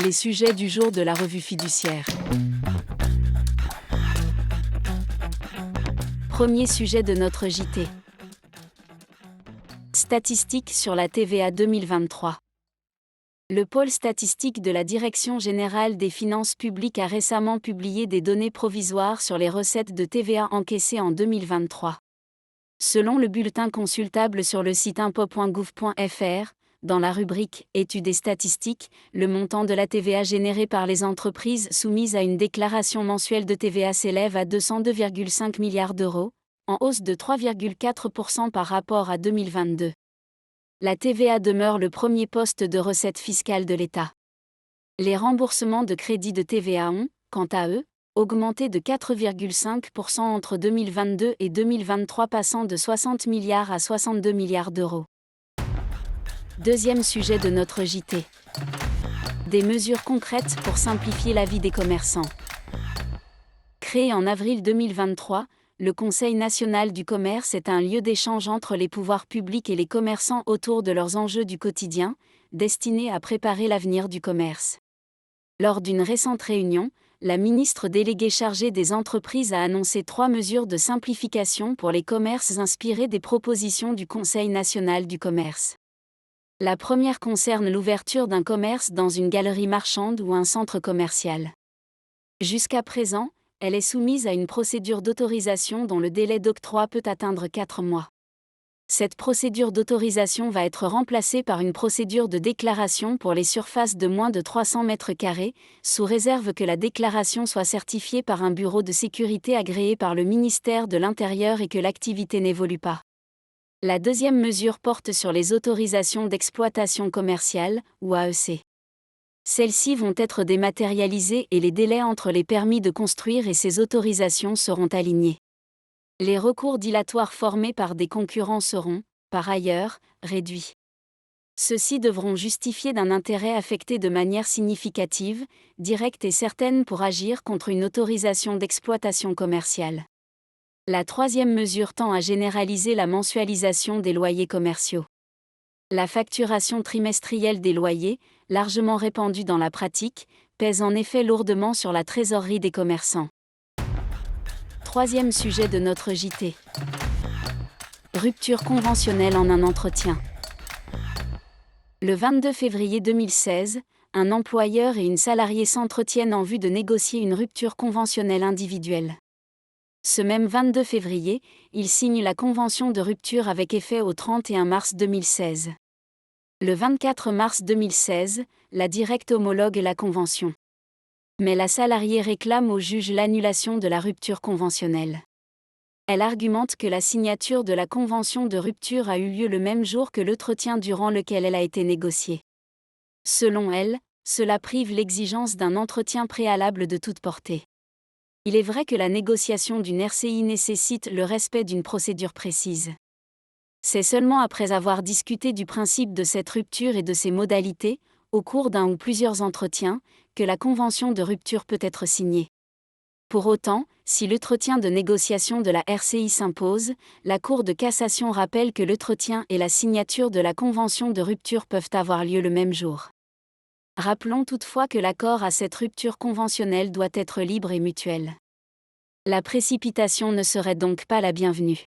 Les sujets du jour de la revue fiduciaire. Premier sujet de notre JT. Statistiques sur la TVA 2023. Le pôle statistique de la Direction générale des finances publiques a récemment publié des données provisoires sur les recettes de TVA encaissées en 2023. Selon le bulletin consultable sur le site impôts.gouv.fr, dans la rubrique « Études et statistiques », le montant de la TVA générée par les entreprises soumises à une déclaration mensuelle de TVA s'élève à 202,5 milliards d'euros, en hausse de 3,4% par rapport à 2022. La TVA demeure le premier poste de recettes fiscales de l'État. Les remboursements de crédits de TVA ont, quant à eux, augmenté de 4,5% entre 2022 et 2023, passant de 60 milliards à 62 milliards d'euros. Deuxième sujet de notre JT. Des mesures concrètes pour simplifier la vie des commerçants. Créé en avril 2023, le Conseil national du commerce est un lieu d'échange entre les pouvoirs publics et les commerçants autour de leurs enjeux du quotidien, destinés à préparer l'avenir du commerce. Lors d'une récente réunion, la ministre déléguée chargée des entreprises a annoncé 3 mesures de simplification pour les commerces inspirées des propositions du Conseil national du commerce. La première concerne l'ouverture d'un commerce dans une galerie marchande ou un centre commercial. Jusqu'à présent, elle est soumise à une procédure d'autorisation dont le délai d'octroi peut atteindre 4 mois. Cette procédure d'autorisation va être remplacée par une procédure de déclaration pour les surfaces de moins de 300 mètres carrés, sous réserve que la déclaration soit certifiée par un bureau de sécurité agréé par le ministère de l'Intérieur et que l'activité n'évolue pas. La deuxième mesure porte sur les autorisations d'exploitation commerciale, ou AEC. Celles-ci vont être dématérialisées et les délais entre les permis de construire et ces autorisations seront alignés. Les recours dilatoires formés par des concurrents seront, par ailleurs, réduits. Ceux-ci devront justifier d'un intérêt affecté de manière significative, directe et certaine pour agir contre une autorisation d'exploitation commerciale. La troisième mesure tend à généraliser la mensualisation des loyers commerciaux. La facturation trimestrielle des loyers, largement répandue dans la pratique, pèse en effet lourdement sur la trésorerie des commerçants. Troisième sujet de notre JT. Rupture conventionnelle en un entretien. Le 22 février 2016, un employeur et une salariée s'entretiennent en vue de négocier une rupture conventionnelle individuelle. Ce même 22 février, ils signent la convention de rupture avec effet au 31 mars 2016. Le 24 mars 2016, la Directe homologue la convention. Mais la salariée réclame au juge l'annulation de la rupture conventionnelle. Elle argumente que la signature de la convention de rupture a eu lieu le même jour que l'entretien durant lequel elle a été négociée. Selon elle, cela prive l'exigence d'un entretien préalable de toute portée. Il est vrai que la négociation d'une RCI nécessite le respect d'une procédure précise. C'est seulement après avoir discuté du principe de cette rupture et de ses modalités, au cours d'un ou plusieurs entretiens, que la convention de rupture peut être signée. Pour autant, si l'entretien de négociation de la RCI s'impose, la Cour de cassation rappelle que l'entretien et la signature de la convention de rupture peuvent avoir lieu le même jour. Rappelons toutefois que l'accord à cette rupture conventionnelle doit être libre et mutuel. La précipitation ne serait donc pas la bienvenue.